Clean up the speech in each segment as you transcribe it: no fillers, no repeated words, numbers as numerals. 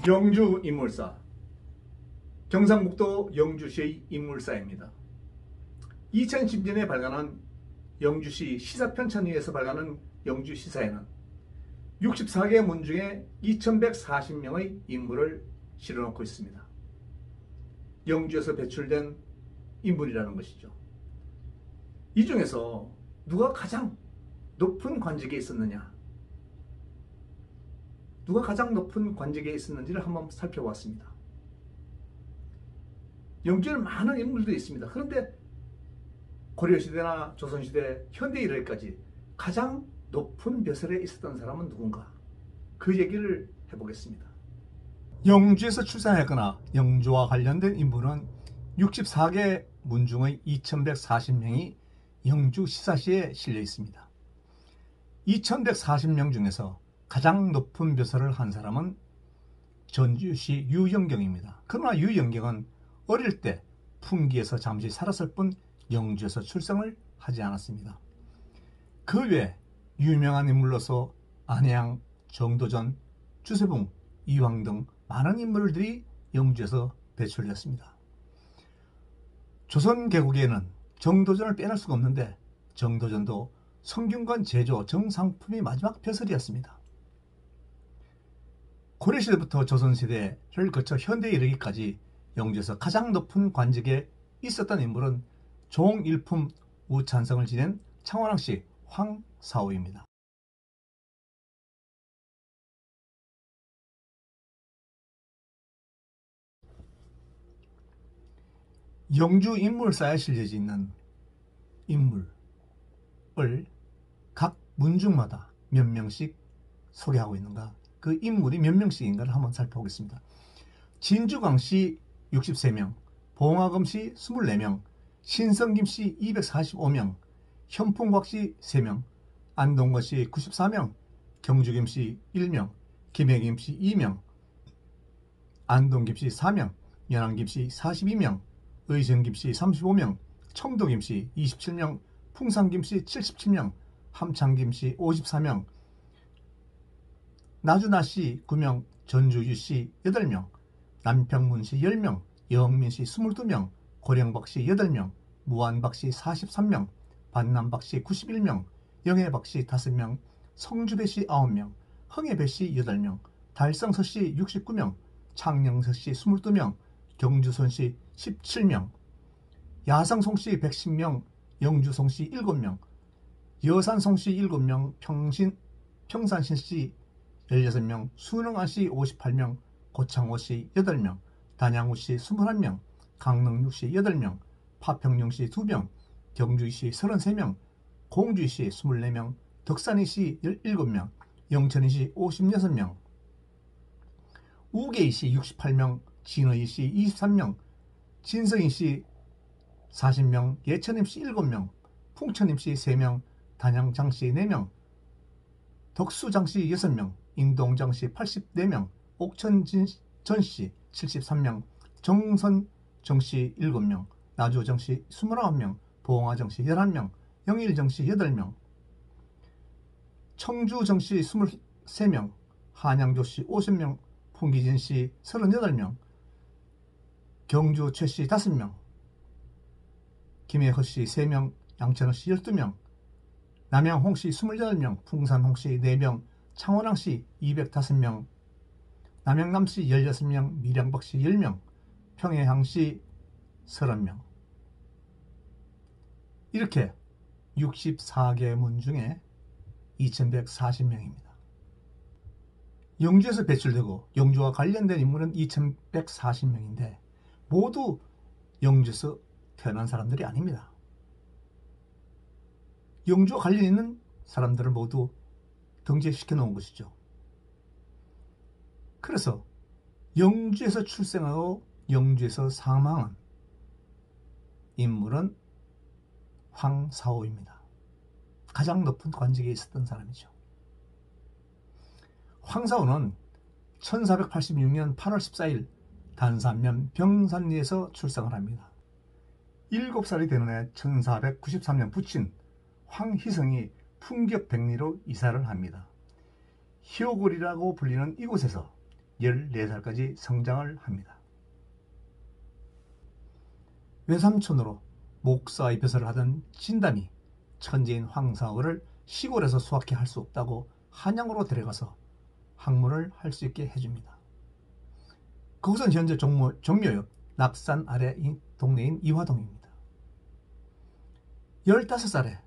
영주 인물사, 경상북도 영주시의 인물사입니다. 2010년에 발간한 영주시 시사편찬위에서 발간한 영주시사에는 64개 문 중에 2140명의 인물을 실어놓고 있습니다. 영주에서 배출된 인물이라는 것이죠. 이 중에서 누가 가장 높은 관직에 있었느냐, 누가 가장 높은 관직에 있었는지를 한번 살펴봤습니다. 영주에는 많은 인물들이 있습니다. 그런데 고려시대나 조선시대, 현대 이래까지 가장 높은 벼슬에 있었던 사람은 누군가? 그 얘기를 해보겠습니다. 영주에서 출생했거나 영주와 관련된 인물은 64개 문 중의 2140명이 영주 시사시에 실려 있습니다. 2140명 중에서 가장 높은 벼슬을 한 사람은 전주시 유영경입니다. 그러나 유영경은 어릴 때 풍기에서 잠시 살았을 뿐 영주에서 출생을 하지 않았습니다. 그 외에 유명한 인물로서 안해양, 정도전, 주세붕, 이황 등 많은 인물들이 영주에서 배출되었습니다. 조선 개국에는 정도전을 빼놓을 수가 없는데 정도전도 성균관 제조 정상품이 마지막 벼슬이었습니다. 고려시대부터 조선시대를 거쳐 현대에 이르기까지 영주에서 가장 높은 관직에 있었던 인물은 종일품 우찬성을 지낸 창원왕씨 황사오입니다. 영주 인물사에 실려져 있는 인물을 각 문중마다 몇 명씩 소개하고 있는가, 그 인물이 몇 명씩인가를 한번 살펴보겠습니다. 진주광씨 63명, 봉화금씨 24명, 신성김씨 245명, 현풍곽씨 3명, 안동거씨 94명, 경주김씨 1명, 김해김씨 2명, 안동김씨 4명, 연안김씨 42명, 의정김씨 35명, 청도김씨 27명, 풍산김씨 77명, 함창김씨 54명, 나주나씨 9명, 전주유씨 8명, 남평문씨 10명, 영민씨 22명, 고령박씨 8명, 무안박씨 43명, 반남박씨 91명, 영해박씨 5명, 성주배씨 9명, 흥해배씨 8명, 달성서씨 69명, 창녕서씨 22명, 경주선씨 17명, 야성송씨 110명, 영주송씨 7명, 여산송씨 7명, 평산신씨 16명, 순흥안씨 58명, 고창호씨 8명, 단양우씨 21명, 강릉유씨 8명, 파평령씨 2명, 경주이씨 33명, 공주이씨 24명, 덕산이씨 17명, 영천이씨 56명, 우계이씨 68명, 진의이씨 23명, 진성이씨 40명, 예천임씨 7명, 풍천임씨 3명, 단양장씨 4명, 덕수장씨 6명, 인동장씨 84명, 옥천전씨 73명, 정선정씨 7명, 나주정씨 29명, 봉화정씨 11명, 영일정씨 8명, 청주정씨 23명, 한양조씨 50명, 풍기진씨 38명, 경주최씨 5명, 김해허씨 3명, 양천허씨 12명, 남양홍씨 28명, 풍산홍씨 4명, 창원항씨 205명, 남양남씨 16명, 밀양박씨 10명, 평해항씨 30명. 이렇게 64개 문 중에 2140명입니다. 영주에서 배출되고 영주와 관련된 인물은 2140명인데 모두 영주에서 태어난 사람들이 아닙니다. 영주와 관련 있는 사람들을 모두 등재시켜 놓은 것이죠. 그래서 영주에서 출생하고 영주에서 사망한 인물은 황사오입니다. 가장 높은 관직에 있었던 사람이죠. 황사오는 1486년 8월 14일 단산면 병산리에서 출생을 합니다. 7살이 되는 해 1493년 부친 황희성이 풍ገብ백리로 이사를 합니다. 희오골이라고 불리는 이곳에서 14살까지 성장을 합니다. 외삼촌으로 목사의 벼슬을 하던 진담이 천재인 황사옥을 시골에서 수학해 할 수 없다고 한양으로 데려가서 학문을 할 수 있게 해줍니다. 그곳은 현재 종묘역 낙산 아래 동네인 이화동입니다. 15살에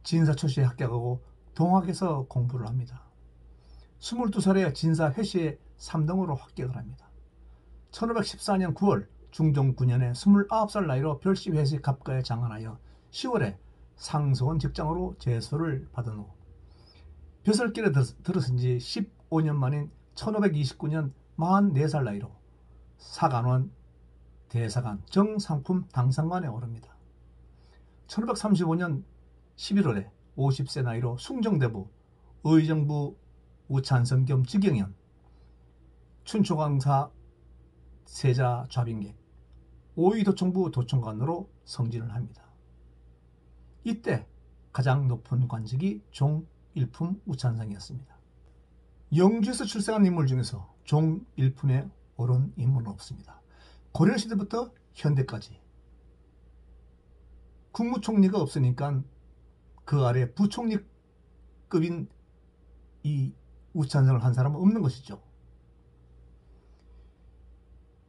진사초시에 합격하고 동학에서 공부를 합니다. 22살에 진사 회시에 3등으로 합격을 합니다. 1514년 9월 중종 9년에 29살 나이로 별시 회시 갑과에 장안하여 10월에 상소원 직장으로 제소를 받은 후 벼슬길에 들어선 지 15년 만인 1529년 44살 나이로 사간원 대사관 정상품 당상관에 오릅니다. 1535년 11월에 50세 나이로 숭정대부 의정부 우찬성 겸 직영현 춘초강사 세자 좌빙객 오의도청부 도청관으로 승진을 합니다. 이때 가장 높은 관직이 종일품 우찬상이었습니다. 영주에서 출생한 인물 중에서 종일품에 오른 인물은 없습니다. 고려시대부터 현대까지 국무총리가 없으니까 그 아래 부총리급인 이 우찬성을 한 사람은 없는 것이죠.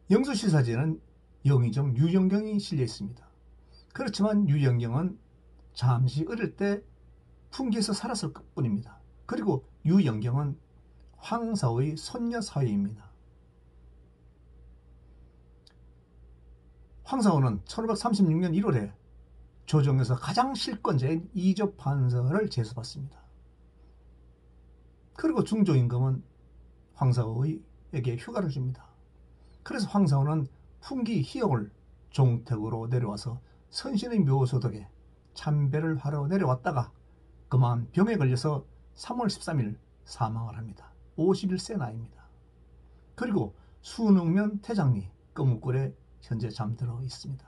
영수시사지에는 영의정 유영경이 실려 있습니다. 그렇지만 유영경은 잠시 어릴 때 풍기에서 살았을 뿐입니다. 그리고 유영경은 황사오의 손녀 사위입니다. 황사오는 1536년 1월에 조정에서 가장 실권자인 이조 판서를 제수받습니다. 그리고 중조임금은 황사오에게 휴가를 줍니다. 그래서 황사오는 풍기 희역을 종택으로 내려와서 선신의 묘소덕에 참배를 하러 내려왔다가 그만 병에 걸려서 3월 13일 사망을 합니다. 51세 나이입니다. 그리고 순흥면 태장리 검은골에 현재 잠들어 있습니다.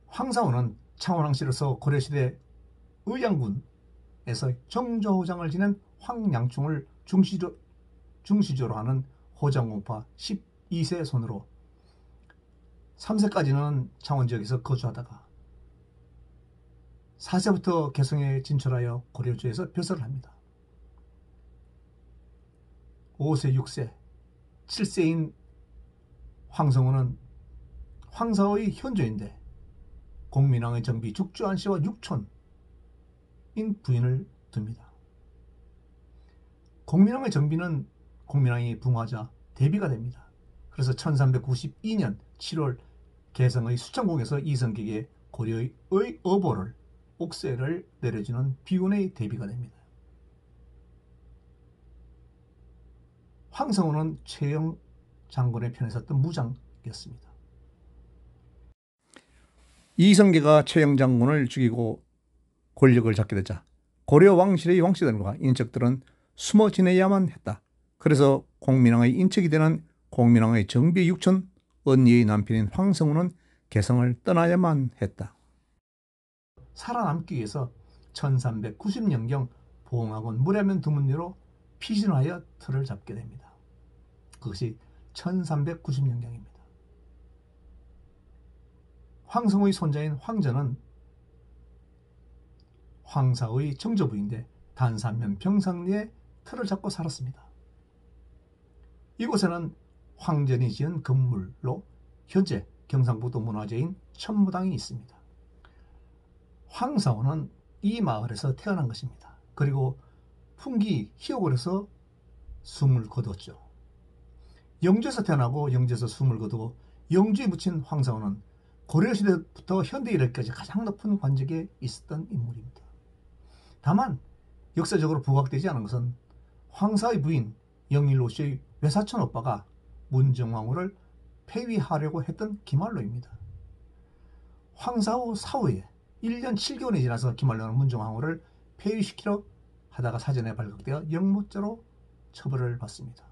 황사오는 창원왕실에서 고려시대 의양군에서 정조호장을 지낸 황양충을 중시조로 하는 호장공파 12세 손으로 3세까지는 창원지역에서 거주하다가 4세부터 개성에 진출하여 고려주에서 벼슬을 합니다. 5세, 6세, 7세인 황성우는 황사오의 현조인데 공민왕의 정비 죽주안씨와 육촌인 부인을 둡니다. 공민왕의 정비는 공민왕이 붕하자 대비가 됩니다. 그래서 1392년 7월 개성의 수천궁에서 이성계에게 고려의 어보를 옥세를 내려주는 비운의 대비가 됩니다. 황성우는 최영 장군의 편에 섰던 무장이었습니다. 이성계가 최영 장군을 죽이고 권력을 잡게 되자 고려 왕실의 왕씨들과 인척들은 숨어 지내야만 했다. 그래서 공민왕의 인척이 되는 공민왕의 정비 육촌 언니의 남편인 황성우는 개성을 떠나야만 했다. 살아남기 위해서 1390년경 봉학원 무례면 두문리로 피신하여 틀을 잡게 됩니다. 그것이 1390년경입니다. 황성우의 손자인 황전은 황사의 정조부인데 단산면 평상리에 틀을 잡고 살았습니다. 이곳에는 황전이 지은 건물로 현재 경상북도 문화재인 천무당이 있습니다. 황사오는 이 마을에서 태어난 것입니다. 그리고 풍기 희옥을에서 숨을 거뒀죠. 영주에서 태어나고 영주에서 숨을 거두고 영주에 묻힌 황사오는 고려시대부터 현대 이래까지 가장 높은 관직에 있었던 인물입니다. 다만 역사적으로 부각되지 않은 것은 황사의 부인 영일로씨의 외사촌 오빠가 문정왕후를 폐위하려고 했던 기말로입니다. 황사오 사후에 1년 7개월이 지나서 기말로는 문정왕후를 폐위시키려 하다가 사전에 발각되어 영모죄로 처벌을 받습니다.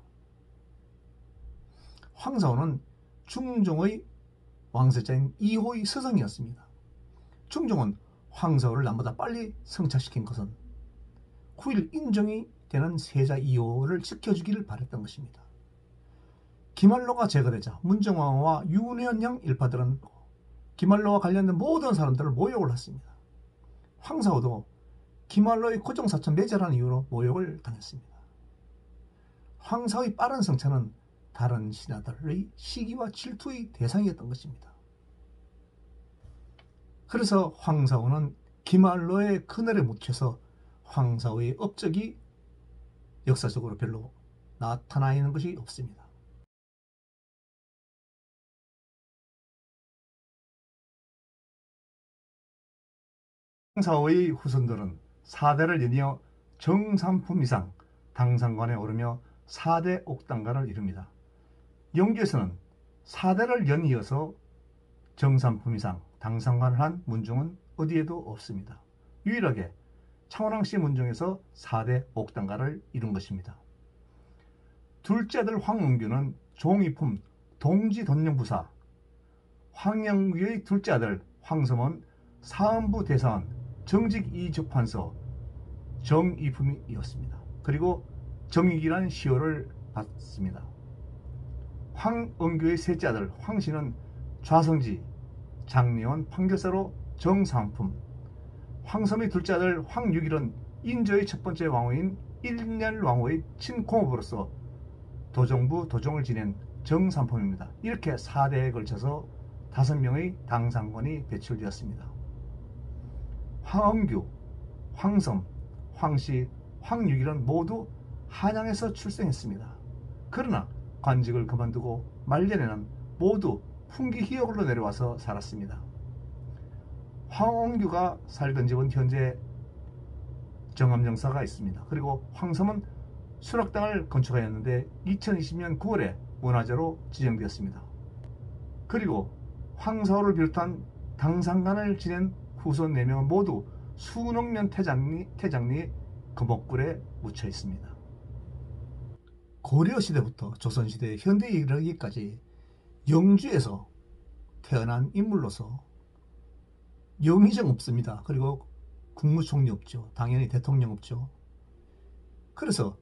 황사오는 중종의 왕세자인 이호의 스승이었습니다. 중종은 황사오를 남보다 빨리 성착시킨 것은 9일 인정이 되는 세자 2호를 지켜주기를 바랬던 것입니다. 김한로가 제거되자 문정왕후와 윤현영 일파들은 김한로와 관련된 모든 사람들을 모욕을 했습니다. 황사후도 김한로의 고종사천 매제라는 이유로 모욕을 당했습니다. 황사의 빠른 성찰은 다른 신하들의 시기와 질투의 대상이었던 것입니다. 그래서 황사후는 김한로의 그늘에 묻혀서 황사후의 업적이 역사적으로 별로 나타나 있는 것이 없습니다. 황사후의 후손들은 4대를 연이어 정삼품 이상 당상관에 오르며 4대 옥당가를 이룹니다. 영주에서는 4대를 연이어서 정삼품 이상 당상관을 한 문중은 어디에도 없습니다. 유일하게 창원왕씨 문중에서 4대 옥당가를 이룬 것입니다. 둘째 아들 황은규는 종이품 동지돈령부사, 황영규의 둘째 아들 황섬은 사헌부 대사원 정직 이적판서 정이품이었습니다. 그리고 정익이라는 시호를 받습니다. 황은규의 셋째 아들 황씨는 좌성지 장례원 판결사로 정삼품, 황섬의 둘째 아들 황육일은 인조의 첫 번째 왕후인 일렬왕후의 친공업으로서 도정부 도정을 지낸 정삼품입니다. 이렇게 4대에 걸쳐서 5명의 당상관이 배출되었습니다. 황은규, 황섬, 황씨, 황육일은 모두 한양에서 출생했습니다. 그러나 관직을 그만두고 말년에는 모두 풍기희역으로 내려와서 살았습니다. 황은규가 살던 집은 현재 정암정사가 있습니다. 그리고 황섬은 수락당을 건축하였는데 2020년 9월에 문화재로 지정되었습니다. 그리고 황사후를 비롯한 당상관을 지낸 후손 4명은 모두 수넉년 태장리 금옥굴에 묻혀 있습니다. 고려시대부터 조선시대 현대에 이르기까지 영주에서 태어난 인물로서 영의정 없습니다. 그리고 국무총리 없죠. 당연히 대통령 없죠. 그래서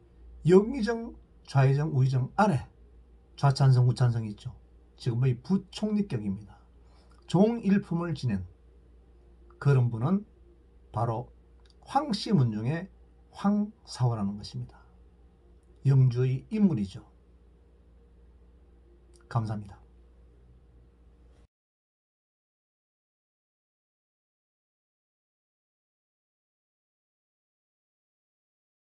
영의정, 좌의정, 우의정 아래 좌찬성, 우찬성이 있죠. 지금의 부총리격입니다. 종일품을 지낸 그런 분은 바로 황씨 문중의 황사후라는 것입니다. 영주의 인물이죠. 감사합니다.